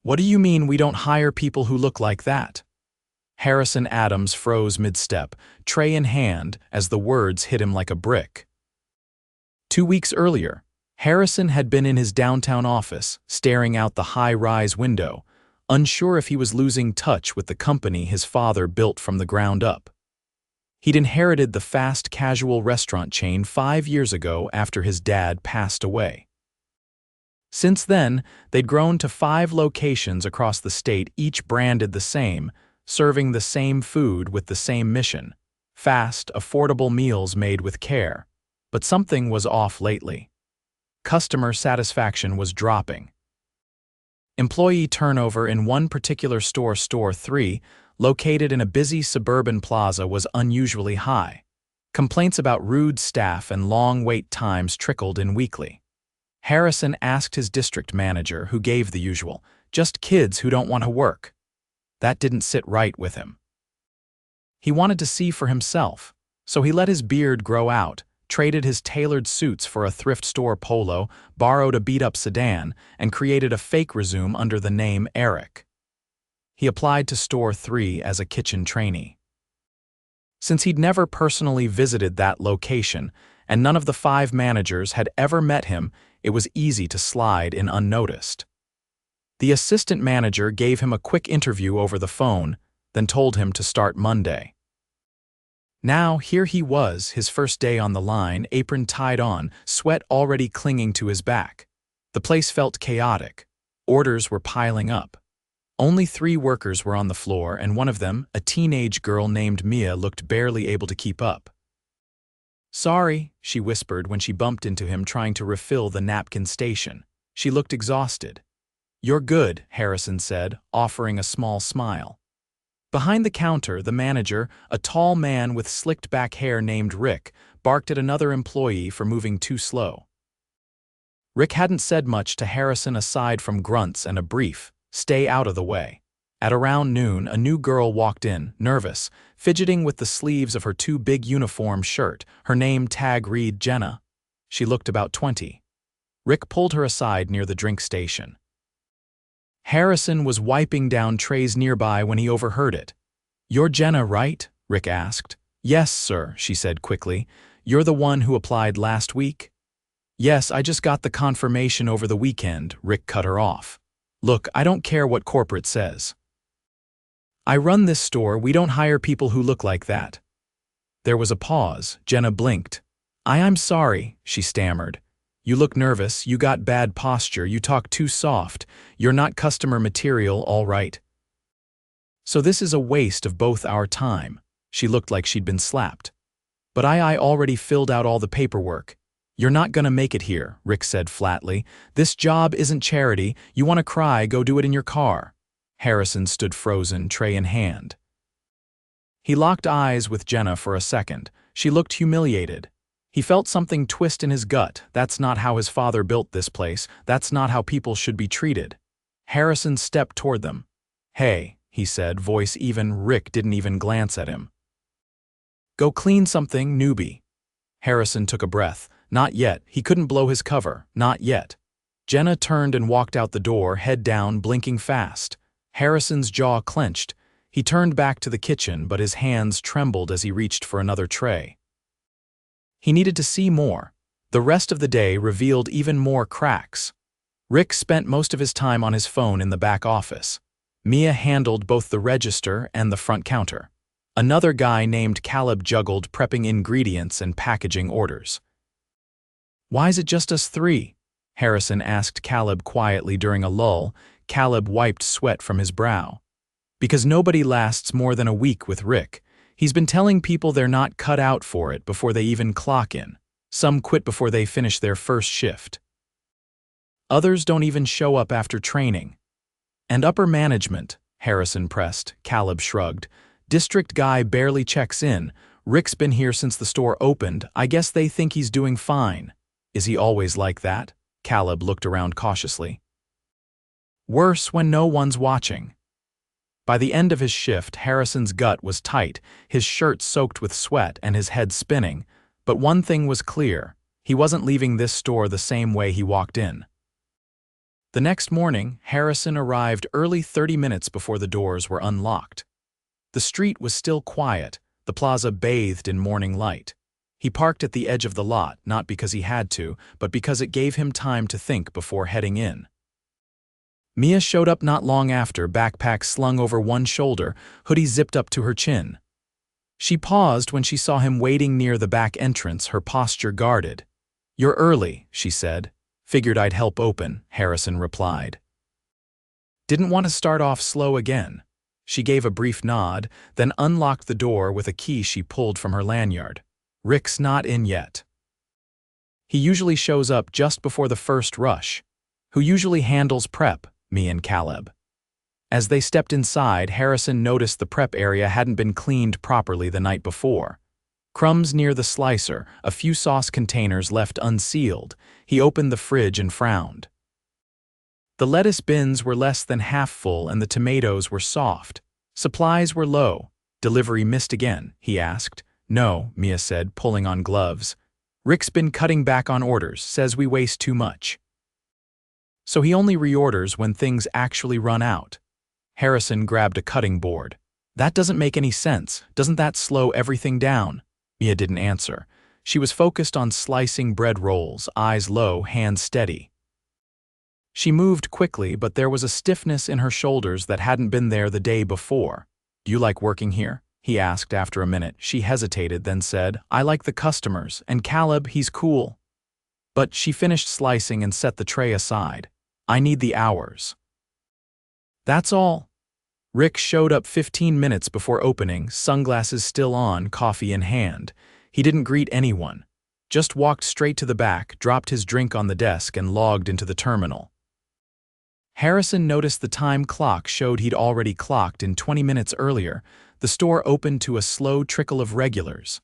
"What do you mean we don't hire people who look like that?" Harrison Adams froze mid-step, tray in hand, as the words hit him like a brick. 2 weeks earlier, Harrison had been in his downtown office, staring out the high-rise window, unsure if he was losing touch with the company his father built from the ground up. He'd inherited the fast casual restaurant chain 5 years ago after his dad passed away. Since then, they'd grown to 5 locations across the state, each branded the same, serving the same food with the same mission: fast, affordable meals made with care. But something was off lately. Customer satisfaction was dropping. Employee turnover in one particular store, Store 3, located in a busy suburban plaza, was unusually high. Complaints about rude staff and long wait times trickled in weekly. Harrison asked his district manager, who gave the usual, "Just kids who don't want to work." That didn't sit right with him. He wanted to see for himself, so he let his beard grow out, traded his tailored suits for a thrift store polo, borrowed a beat-up sedan, and created a fake resume under the name Eric. He applied to Store 3 as a kitchen trainee. Since he'd never personally visited that location, and none of the 5 managers had ever met him, it was easy to slide in unnoticed. The assistant manager gave him a quick interview over the phone, then told him to start Monday. Now, here he was, his first day on the line, apron tied on, sweat already clinging to his back. The place felt chaotic. Orders were piling up. Only 3 workers were on the floor, and one of them, a teenage girl named Mia, looked barely able to keep up. "Sorry," she whispered when she bumped into him trying to refill the napkin station. She looked exhausted. "You're good," Harrison said, offering a small smile. Behind the counter, the manager, a tall man with slicked back hair named Rick, barked at another employee for moving too slow. Rick hadn't said much to Harrison aside from grunts and a brief, "Stay out of the way." At around noon, a new girl walked in, nervous, fidgeting with the sleeves of her too big uniform shirt, her name tag read Jenna. She looked about 20. Rick pulled her aside near the drink station. Harrison was wiping down trays nearby when he overheard it. "You're Jenna, right?" Rick asked. "Yes, sir," she said quickly. "You're the one who applied last week?" "Yes, I just got the confirmation over the weekend," Rick cut her off. "Look, I don't care what corporate says. I run this store, we don't hire people who look like that." There was a pause. Jenna blinked. I'm sorry," she stammered. "You look nervous, you got bad posture, you talk too soft, you're not customer material, all right." "So this is a waste of both our time." She looked like she'd been slapped. "But I already filled out all the paperwork." "You're not gonna make it here," Rick said flatly. "This job isn't charity. You want to cry, go do it in your car." Harrison stood frozen, tray in hand. He locked eyes with Jenna for a second. She looked humiliated. He felt something twist in his gut. That's not how his father built this place. That's not how people should be treated. Harrison stepped toward them. "Hey," he said, voice even. Rick didn't even glance at him. "Go clean something, newbie." Harrison took a breath. Not yet. He couldn't blow his cover. Not yet. Jenna turned and walked out the door, head down, blinking fast. Harrison's jaw clenched. He turned back to the kitchen, but his hands trembled as he reached for another tray. He needed to see more. The rest of the day revealed even more cracks. Rick spent most of his time on his phone in the back office. Mia handled both the register and the front counter. Another guy named Caleb juggled prepping ingredients and packaging orders. "Why is it just us 3? Harrison asked Caleb quietly during a lull. Caleb wiped sweat from his brow. "Because nobody lasts more than a week with Rick. He's been telling people they're not cut out for it before they even clock in. Some quit before they finish their first shift. Others don't even show up after training." "And upper management," Harrison pressed. Caleb shrugged. "District guy barely checks in. Rick's been here since the store opened. I guess they think he's doing fine." "Is he always like that?" Caleb looked around cautiously. "Worse when no one's watching." By the end of his shift, Harrison's gut was tight, his shirt soaked with sweat and his head spinning. But one thing was clear: he wasn't leaving this store the same way he walked in. The next morning, Harrison arrived early 30 minutes before the doors were unlocked. The street was still quiet, the plaza bathed in morning light. He parked at the edge of the lot, not because he had to, but because it gave him time to think before heading in. Mia showed up not long after, backpack slung over one shoulder, hoodie zipped up to her chin. She paused when she saw him waiting near the back entrance, her posture guarded. "You're early," she said. "Figured I'd help open," Harrison replied. "Didn't want to start off slow again." She gave a brief nod, then unlocked the door with a key she pulled from her lanyard. "Rick's not in yet. He usually shows up just before the first rush. Who usually handles prep?" Me and Caleb. As they stepped inside, Harrison noticed the prep area hadn't been cleaned properly the night before. Crumbs near the slicer, a few sauce containers left unsealed. He opened the fridge and frowned. The lettuce bins were less than half full and the tomatoes were soft. Supplies were low. "Delivery missed again?" he asked. "No," Mia said, pulling on gloves. "Rick's been cutting back on orders, says we waste too much. So he only reorders when things actually run out." Harrison grabbed a cutting board. "That doesn't make any sense. Doesn't that slow everything down?" Mia didn't answer. She was focused on slicing bread rolls, eyes low, hands steady. She moved quickly, but there was a stiffness in her shoulders that hadn't been there the day before. "Do you like working here?" he asked after a minute. She hesitated, then said, "I like the customers, and Caleb, he's cool." But she finished slicing and set the tray aside. "I need the hours." "That's all." Rick showed up 15 minutes before opening, sunglasses still on, coffee in hand. He didn't greet anyone. Just walked straight to the back, dropped his drink on the desk, and logged into the terminal. Harrison noticed the time clock showed he'd already clocked in 20 minutes earlier. The store opened to a slow trickle of regulars.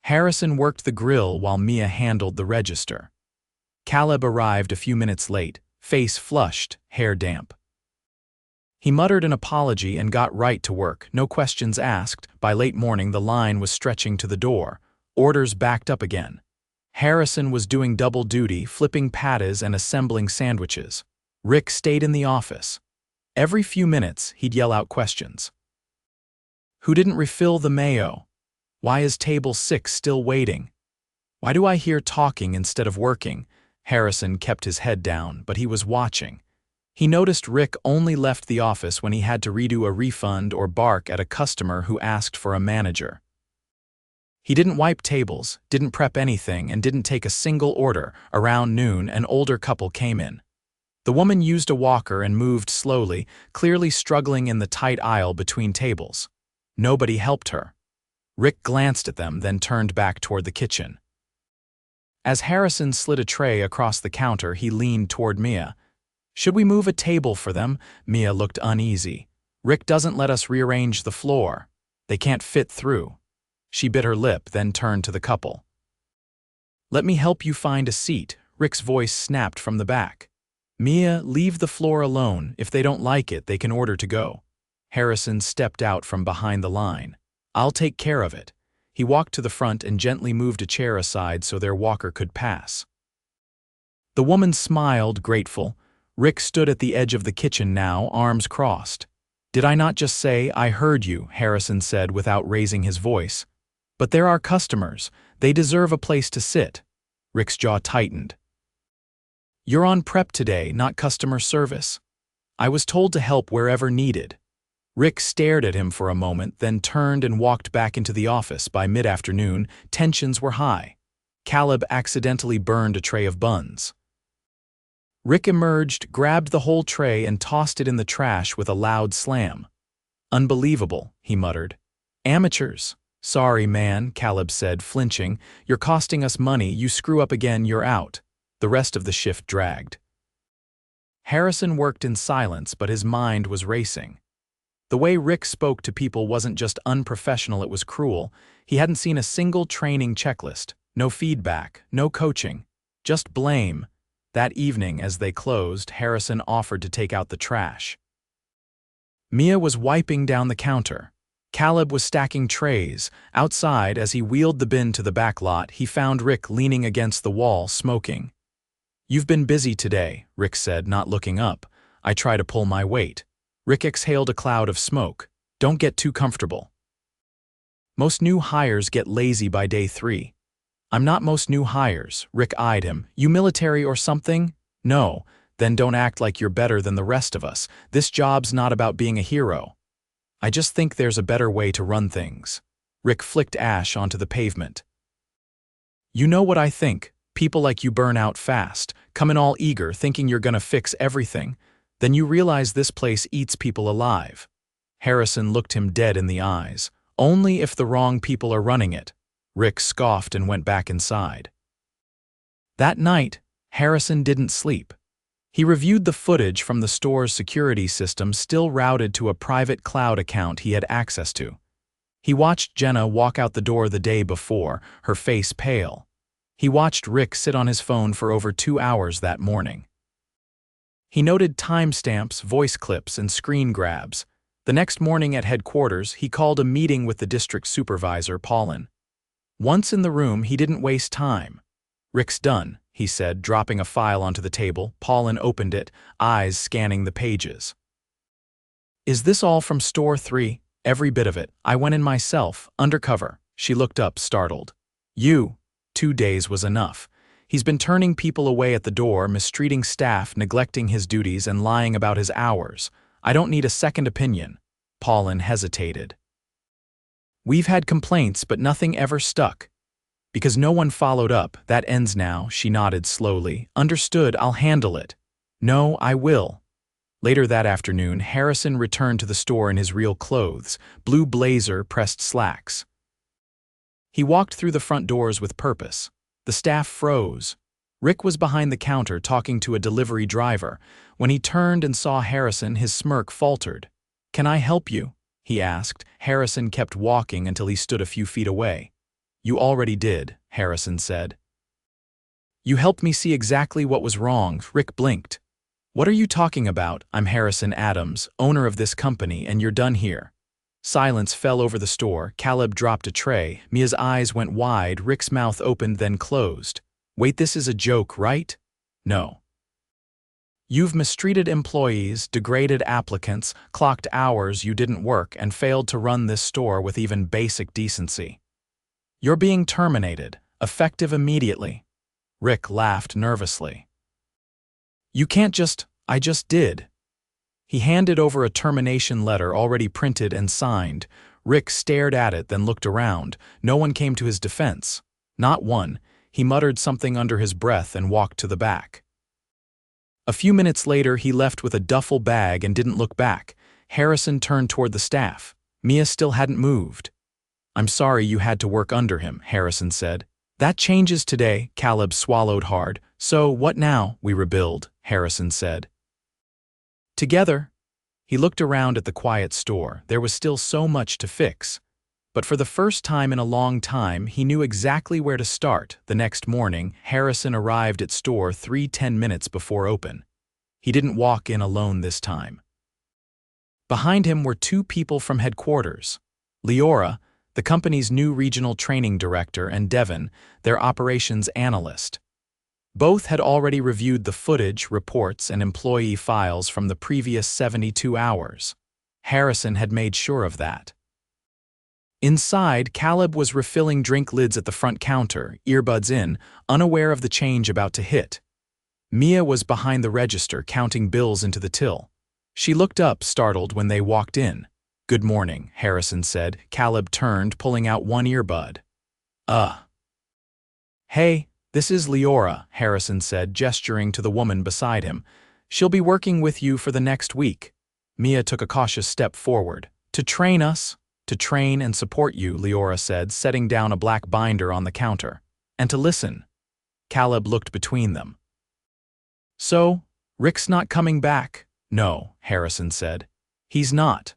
Harrison worked the grill while Mia handled the register. Caleb arrived a few minutes late, face flushed, hair damp. He muttered an apology and got right to work, no questions asked. By late morning, the line was stretching to the door. Orders backed up again. Harrison was doing double duty, flipping patties and assembling sandwiches. Rick stayed in the office. Every few minutes, he'd yell out questions. "Who didn't refill the mayo? Why is table 6 still waiting? Why do I hear talking instead of working?" Harrison kept his head down, but he was watching. He noticed Rick only left the office when he had to redo a refund or bark at a customer who asked for a manager. He didn't wipe tables, didn't prep anything, and didn't take a single order. Around noon, an older couple came in. The woman used a walker and moved slowly, clearly struggling in the tight aisle between tables. Nobody helped her. Rick glanced at them, then turned back toward the kitchen. As Harrison slid a tray across the counter, he leaned toward Mia. "Should we move a table for them?" Mia looked uneasy. "Rick doesn't let us rearrange the floor. They can't fit through." She bit her lip, then turned to the couple. "Let me help you find a seat," Rick's voice snapped from the back. "Mia, leave the floor alone. If they don't like it, they can order to go." Harrison stepped out from behind the line. "I'll take care of it." He walked to the front and gently moved a chair aside so their walker could pass. The woman smiled, grateful. Rick stood at the edge of the kitchen now, arms crossed. "Did I not just say I heard you?" Harrison said without raising his voice. "But there are customers. They deserve a place to sit." Rick's jaw tightened. "You're on prep today, not customer service. I was told to help wherever needed." Rick stared at him for a moment, then turned and walked back into the office. By mid-afternoon, tensions were high. Caleb accidentally burned a tray of buns. Rick emerged, grabbed the whole tray, and tossed it in the trash with a loud slam. "Unbelievable," he muttered. "Amateurs." "Sorry, man," Caleb said, flinching. "You're costing us money. You screw up again, you're out." The rest of the shift dragged. Harrison worked in silence, but his mind was racing. The way Rick spoke to people wasn't just unprofessional, it was cruel. He hadn't seen a single training checklist, no feedback, no coaching, just blame. That evening, as they closed, Harrison offered to take out the trash. Mia was wiping down the counter. Caleb was stacking trays. Outside, as he wheeled the bin to the back lot, he found Rick leaning against the wall, smoking. "You've been busy today," Rick said, not looking up. "I try to pull my weight." Rick exhaled a cloud of smoke. "Don't get too comfortable." Most new hires get lazy by day 3. "I'm not most new hires," Rick eyed him. "You military or something?" "No." "Then don't act like you're better than the rest of us. This job's not about being a hero. I just think there's a better way to run things." Rick flicked ash onto the pavement. "You know what I think. People like you burn out fast, come in all eager, thinking you're gonna fix everything. Then you realize this place eats people alive." Harrison looked him dead in the eyes. "Only if the wrong people are running it." Rick scoffed and went back inside. That night, Harrison didn't sleep. He reviewed the footage from the store's security system still routed to a private cloud account he had access to. He watched Jenna walk out the door the day before, her face pale. He watched Rick sit on his phone for over 2 hours that morning. He noted timestamps, voice clips, and screen grabs. The next morning at headquarters, he called a meeting with the district supervisor, Paulin. Once in the room, he didn't waste time. "Rick's done," he said, dropping a file onto the table. Paulin opened it, eyes scanning the pages. "Is this all from Store 3? "Every bit of it. I went in myself, undercover." She looked up, startled. "You?" 2 days was enough. He's been turning people away at the door, mistreating staff, neglecting his duties, and lying about his hours. I don't need a second opinion." Paulin hesitated. "We've had complaints, but nothing ever stuck. Because no one followed up. That ends now," she nodded slowly. "Understood, I'll handle it." "No, I will." Later that afternoon, Harrison returned to the store in his real clothes, blue blazer, pressed slacks. He walked through the front doors with purpose. The staff froze. Rick was behind the counter talking to a delivery driver. When he turned and saw Harrison, his smirk faltered. "Can I help you?" he asked. Harrison kept walking until he stood a few feet away. "You already did," Harrison said. "You helped me see exactly what was wrong." Rick blinked. "What are you talking about? I'm Harrison Adams, owner of this company, and you're done here." Silence fell over the store. Caleb dropped a tray. Mia's eyes went wide. Rick's mouth opened, then closed. "Wait, this is a joke, right?" "No." "You've mistreated employees, degraded applicants, clocked hours you didn't work, and failed to run this store with even basic decency. You're being terminated, effective immediately." Rick laughed nervously. "You can't just—" "I just did." He handed over a termination letter already printed and signed. Rick stared at it, then looked around. No one came to his defense. Not one. He muttered something under his breath and walked to the back. A few minutes later, he left with a duffel bag and didn't look back. Harrison turned toward the staff. Mia still hadn't moved. "I'm sorry you had to work under him," Harrison said. "That changes today." Caleb swallowed hard. "So, what now?" "We rebuild," Harrison said. "Together." He looked around at the quiet store. There was still so much to fix. But for the first time in a long time, he knew exactly where to start. The next morning, Harrison arrived at store 3 10 minutes before open. He didn't walk in alone this time. Behind him were 2 people from headquarters. Leora, the company's new regional training director, and Devin, their operations analyst. Both had already reviewed the footage, reports, and employee files from the previous 72 hours. Harrison had made sure of that. Inside, Caleb was refilling drink lids at the front counter, earbuds in, unaware of the change about to hit. Mia was behind the register, counting bills into the till. She looked up, startled, when they walked in. "Good morning," Harrison said. Caleb turned, pulling out one earbud. "Hey, this is Leora," Harrison said, gesturing to the woman beside him. "She'll be working with you for the next week." Mia took a cautious step forward. "To train us?" "To train and support you," Leora said, setting down a black binder on the counter. "And to listen." Caleb looked between them. "So, Rick's not coming back?" "No," Harrison said. "He's not."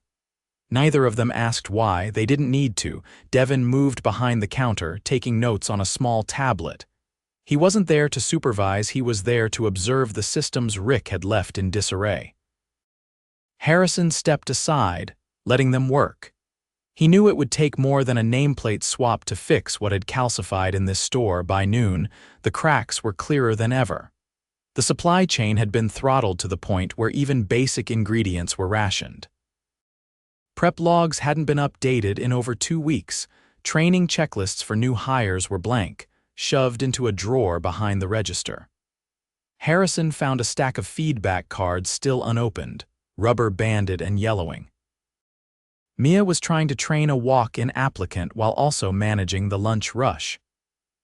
Neither of them asked why. They didn't need to. Devin moved behind the counter, taking notes on a small tablet. He wasn't there to supervise, he was there to observe the systems Rick had left in disarray. Harrison stepped aside, letting them work. He knew it would take more than a nameplate swap to fix what had calcified in this store. By noon, the cracks were clearer than ever. The supply chain had been throttled to the point where even basic ingredients were rationed. Prep logs hadn't been updated in over 2 weeks. Training checklists for new hires were blank, shoved into a drawer behind the register. Harrison found a stack of feedback cards still unopened, rubber-banded and yellowing. Mia was trying to train a walk-in applicant while also managing the lunch rush.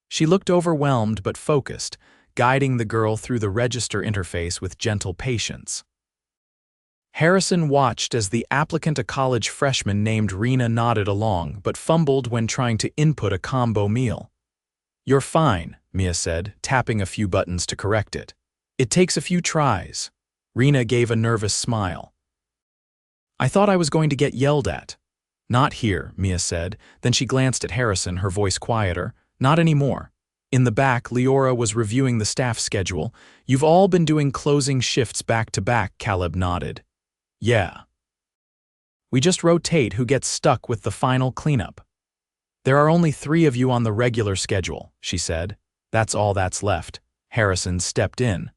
She looked overwhelmed but focused, guiding the girl through the register interface with gentle patience. Harrison watched as the applicant, a college freshman named Rena, nodded along but fumbled when trying to input a combo meal. "You're fine," Mia said, tapping a few buttons to correct it. "It takes a few tries." Rena gave a nervous smile. "I thought I was going to get yelled at." "Not here," Mia said. Then she glanced at Harrison, her voice quieter. "Not anymore." In the back, Leora was reviewing the staff schedule. "You've all been doing closing shifts back to back," Caleb nodded. "Yeah. We just rotate who gets stuck with the final cleanup." "There are only 3 of you on the regular schedule," she said. "That's all that's left." Harrison stepped in.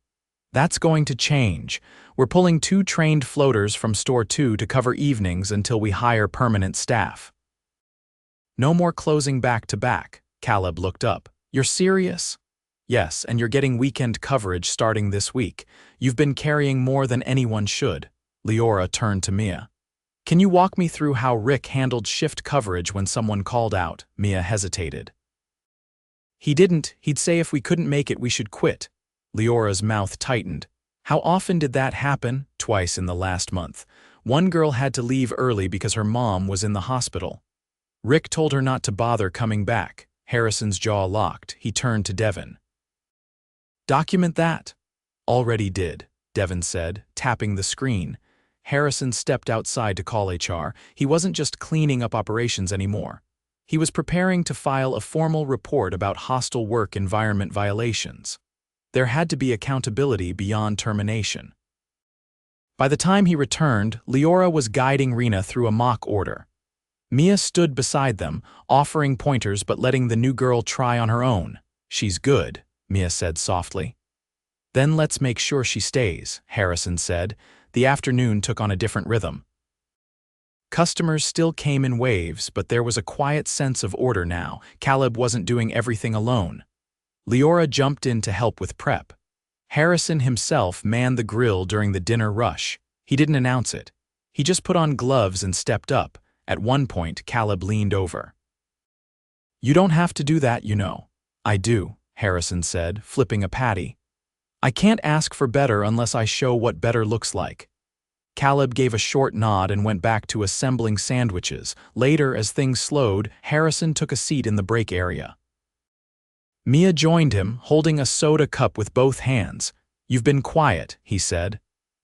"That's going to change. We're pulling 2 trained floaters from Store 2 to cover evenings until we hire permanent staff." "No more closing back to back." Caleb looked up. "You're serious?" "Yes, and you're getting weekend coverage starting this week. You've been carrying more than anyone should." Leora turned to Mia. "Can you walk me through how Rick handled shift coverage when someone called out?" Mia hesitated. "He didn't. He'd say if we couldn't make it, we should quit." Leora's mouth tightened. "How often did that happen?" "Twice in the last month. One girl had to leave early because her mom was in the hospital. Rick told her not to bother coming back." Harrison's jaw locked. He turned to Devin. "Document that." "Already did," Devin said, tapping the screen. Harrison stepped outside to call HR. He wasn't just cleaning up operations anymore. He was preparing to file a formal report about hostile work environment violations. There had to be accountability beyond termination. By the time he returned, Leora was guiding Rena through a mock order. Mia stood beside them, offering pointers but letting the new girl try on her own. "She's good," Mia said softly. "Then let's make sure she stays," Harrison said. The afternoon took on a different rhythm. Customers still came in waves, but there was a quiet sense of order now. Caleb wasn't doing everything alone. Leora jumped in to help with prep. Harrison himself manned the grill during the dinner rush. He didn't announce it. He just put on gloves and stepped up. At one point, Caleb leaned over. "You don't have to do that, you know." "I do," Harrison said, flipping a patty. "I can't ask for better unless I show what better looks like." Caleb gave a short nod and went back to assembling sandwiches. Later, as things slowed, Harrison took a seat in the break area. Mia joined him, holding a soda cup with both hands. "You've been quiet," he said.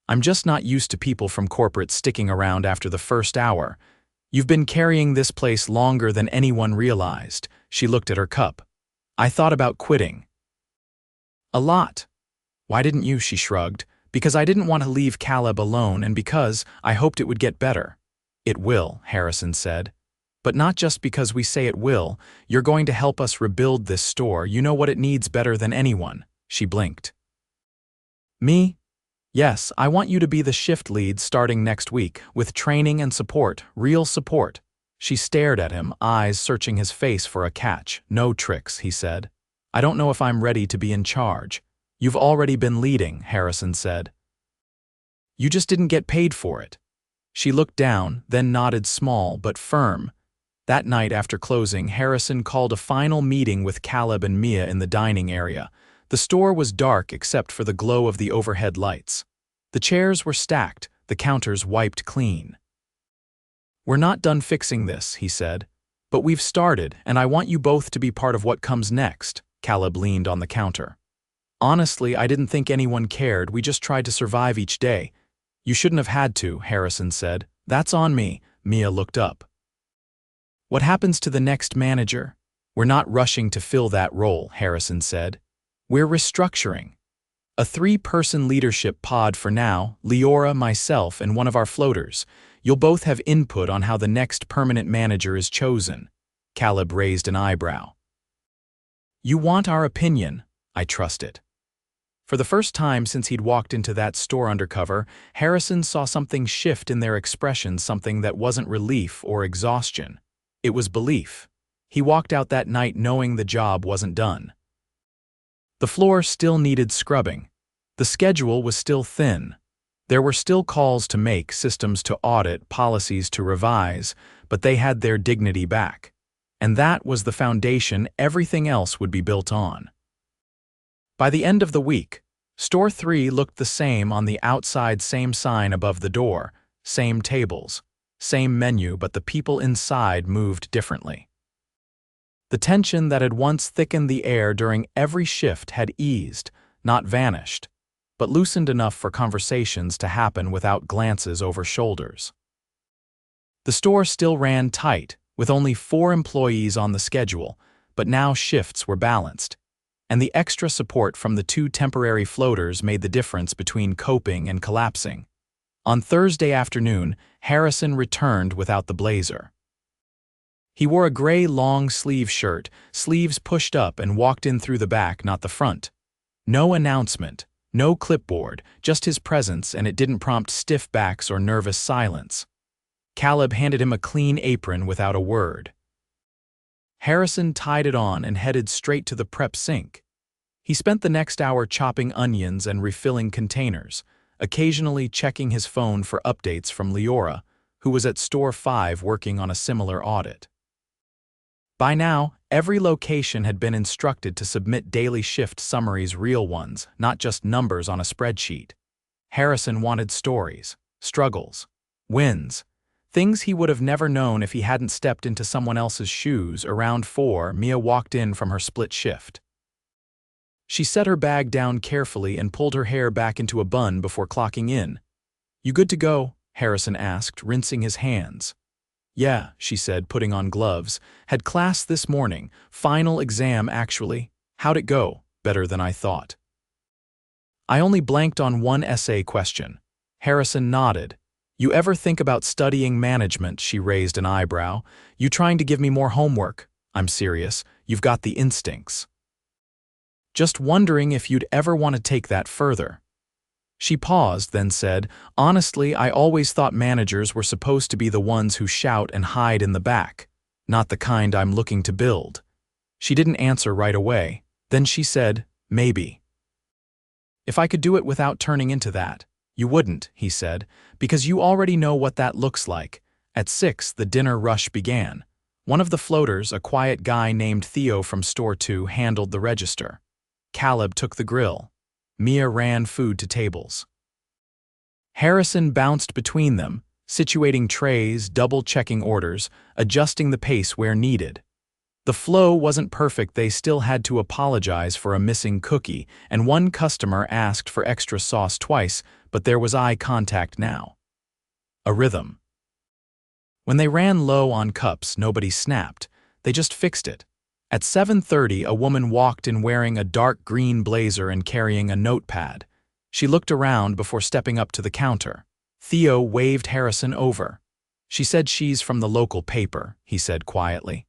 "I'm just not used to people from corporate sticking around after the first hour. You've been carrying this place longer than anyone realized." She looked at her cup. "I thought about quitting." "A lot." "Why didn't you?" She shrugged. "Because I didn't want to leave Caleb alone and because I hoped it would get better." "It will," Harrison said. "But not just because we say it will. You're going to help us rebuild this store. You know what it needs better than anyone." She blinked. "Me? Yes, I want you to be the shift lead starting next week, with training and support, real support." She stared at him, eyes searching his face for a catch. "No tricks," he said. "I don't know if I'm ready to be in charge." "You've already been leading," Harrison said. "You just didn't get paid for it." She looked down, then nodded, small but firm. That night after closing, Harrison called a final meeting with Caleb and Mia in the dining area. The store was dark except for the glow of the overhead lights. The chairs were stacked, the counters wiped clean. "We're not done fixing this," he said. "But we've started, and I want you both to be part of what comes next." Caleb leaned on the counter. "Honestly, I didn't think anyone cared. We just tried to survive each day." "You shouldn't have had to," Harrison said. "That's on me." Mia looked up. "What happens to the next manager?" "We're not rushing to fill that role," Harrison said. "We're restructuring. A 3-person leadership pod for now, Leora, myself, and one of our floaters. You'll both have input on how the next permanent manager is chosen." Caleb raised an eyebrow. "You want our opinion?" "I trust it." For the first time since he'd walked into that store undercover, Harrison saw something shift in their expression, something that wasn't relief or exhaustion. It was belief. He walked out that night knowing the job wasn't done. The floor still needed scrubbing. The schedule was still thin. There were still calls to make, systems to audit, policies to revise, but they had their dignity back. And that was the foundation everything else would be built on. By the end of the week, Store 3 looked the same on the outside, same sign above the door, same tables, same menu, but the people inside moved differently. The tension that had once thickened the air during every shift had eased, not vanished, but loosened enough for conversations to happen without glances over shoulders. The store still ran tight, with only 4 employees on the schedule, but now shifts were balanced, and the extra support from the 2 temporary floaters made the difference between coping and collapsing. On Thursday afternoon, Harrison returned without the blazer. He wore a gray long-sleeve shirt, sleeves pushed up, and walked in through the back, not the front. No announcement, no clipboard, just his presence, and it didn't prompt stiff backs or nervous silence. Caleb handed him a clean apron without a word. Harrison tied it on and headed straight to the prep sink. He spent the next hour chopping onions and refilling containers, occasionally checking his phone for updates from Leora, who was at Store 5 working on a similar audit. By now, every location had been instructed to submit daily shift summaries, real ones, not just numbers on a spreadsheet. Harrison wanted stories, struggles, wins, things he would have never known if he hadn't stepped into someone else's shoes. Around 4, Mia walked in from her split shift. She set her bag down carefully and pulled her hair back into a bun before clocking in. "You good to go?" Harrison asked, rinsing his hands. "Yeah," she said, putting on gloves. "Had class this morning. Final exam, actually. How'd it go?" "Better than I thought." "I only blanked on 1 essay question." Harrison nodded. "You ever think about studying management?" She raised an eyebrow. "You trying to give me more homework?" "I'm serious. You've got the instincts." "Just wondering if you'd ever want to take that further." She paused, then said, "Honestly, I always thought managers were supposed to be the ones who shout and hide in the back, not the kind I'm looking to build." She didn't answer right away. Then she said, "Maybe. If I could do it without turning into that." "You wouldn't," he said, "because you already know what that looks like." At 6, the dinner rush began. One of the floaters, a quiet guy named Theo from Store 2, handled the register. Caleb took the grill. Mia ran food to tables. Harrison bounced between them, situating trays, double-checking orders, adjusting the pace where needed. The flow wasn't perfect. They still had to apologize for a missing cookie, and one customer asked for extra sauce twice, but there was eye contact now. A rhythm. When they ran low on cups, nobody snapped. They just fixed it. At 7:30, a woman walked in wearing a dark green blazer and carrying a notepad. She looked around before stepping up to the counter. Theo waved Harrison over. "She said she's from the local paper," he said quietly.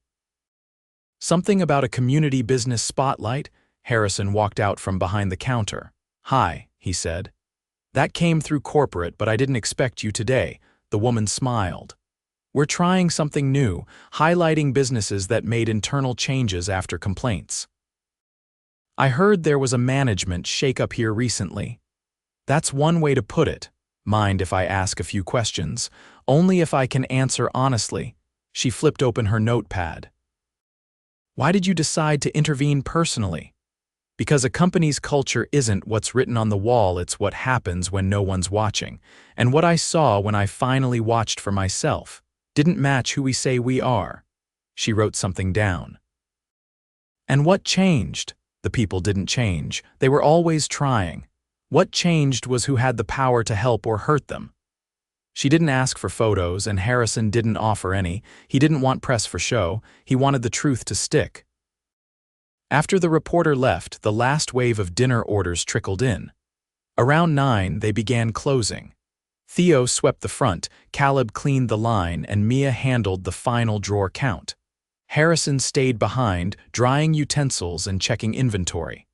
"Something about a community business spotlight?" Harrison walked out from behind the counter. "Hi," he said. "That came through corporate, but I didn't expect you today." The woman smiled. "We're trying something new, highlighting businesses that made internal changes after complaints. I heard there was a management shakeup here recently." "That's one way to put it. Mind if I ask a few questions?" "Only if I can answer honestly." She flipped open her notepad. "Why did you decide to intervene personally?" "Because a company's culture isn't what's written on the wall, it's what happens when no one's watching. And what I saw when I finally watched for myself didn't match who we say we are." She wrote something down. "And what changed?" The people didn't change. They were always trying. What changed was who had the power to help or hurt them. She didn't ask for photos, and Harrison didn't offer any. He didn't want press for show. He wanted the truth to stick. After the reporter left, the last wave of dinner orders trickled in. Around 9, they began closing. Theo swept the front, Caleb cleaned the line, and Mia handled the final drawer count. Harrison stayed behind, drying utensils and checking inventory.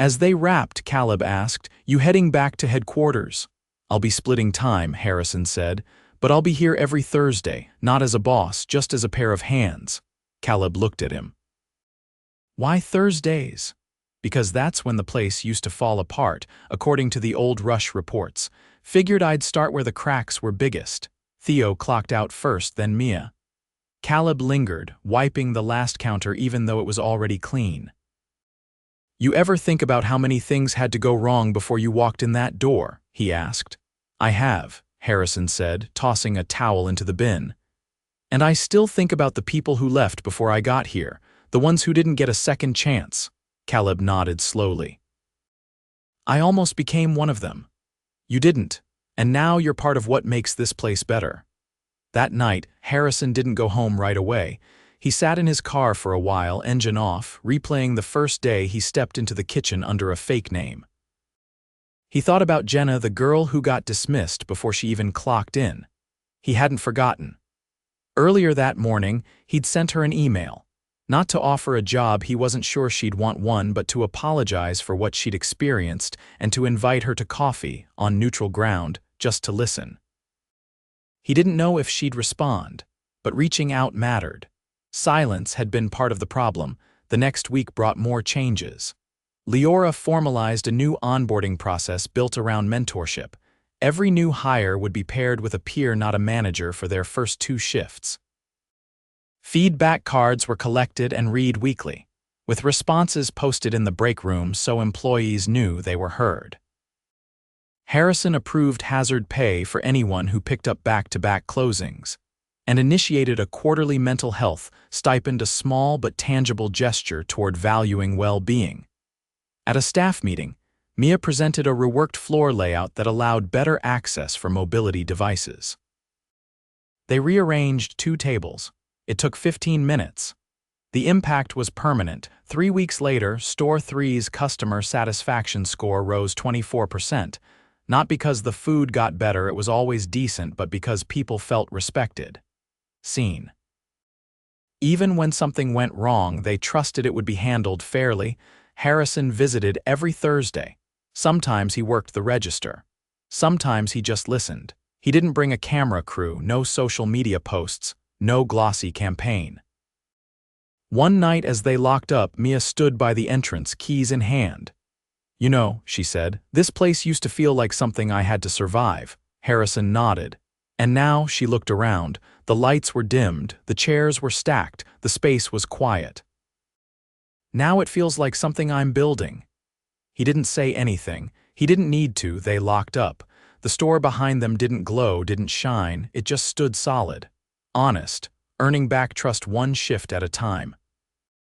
As they wrapped, Caleb asked, "You heading back to headquarters?" "I'll be splitting time," Harrison said, "but I'll be here every Thursday, not as a boss, just as a pair of hands." Caleb looked at him. "Why Thursdays?" "Because that's when the place used to fall apart, according to the old Rush reports. Figured I'd start where the cracks were biggest." Theo clocked out first, then Mia. Caleb lingered, wiping the last counter even though it was already clean. "You ever think about how many things had to go wrong before you walked in that door?" he asked. "I have," Harrison said, tossing a towel into the bin. "And I still think about the people who left before I got here, the ones who didn't get a second chance." Caleb nodded slowly. "I almost became one of them." "You didn't, and now you're part of what makes this place better." That night, Harrison didn't go home right away. He sat in his car for a while, engine off, replaying the first day he stepped into the kitchen under a fake name. He thought about Jenna, the girl who got dismissed before she even clocked in. He hadn't forgotten. Earlier that morning, he'd sent her an email. Not to offer a job, he wasn't sure she'd want one, but to apologize for what she'd experienced and to invite her to coffee, on neutral ground, just to listen. He didn't know if she'd respond, but reaching out mattered. Silence had been part of the problem. The next week brought more changes. Leora formalized a new onboarding process built around mentorship. Every new hire would be paired with a peer, not a manager, for their first 2 shifts. Feedback cards were collected and read weekly, with responses posted in the break room so employees knew they were heard. Harrison approved hazard pay for anyone who picked up back-to-back closings, and initiated a quarterly mental health stipend, a small but tangible gesture toward valuing well-being. At a staff meeting, Mia presented a reworked floor layout that allowed better access for mobility devices. They rearranged 2 tables. It took 15 minutes. The impact was permanent. 3 weeks later, Store 3's customer satisfaction score rose 24%. Not because the food got better, it was always decent, but because people felt respected. Seen. Even when something went wrong, they trusted it would be handled fairly. Harrison visited every Thursday. Sometimes he worked the register. Sometimes he just listened. He didn't bring a camera crew, no social media posts, no glossy campaign. One night as they locked up, Mia stood by the entrance, keys in hand. "You know," she said, "this place used to feel like something I had to survive." Harrison nodded. And now she looked around. The lights were dimmed, the chairs were stacked, the space was quiet. "Now it feels like something I'm building." He didn't say anything. He didn't need to. They locked up. The store behind them didn't glow, didn't shine. It just stood solid. Honest, earning back trust 1 shift at a time.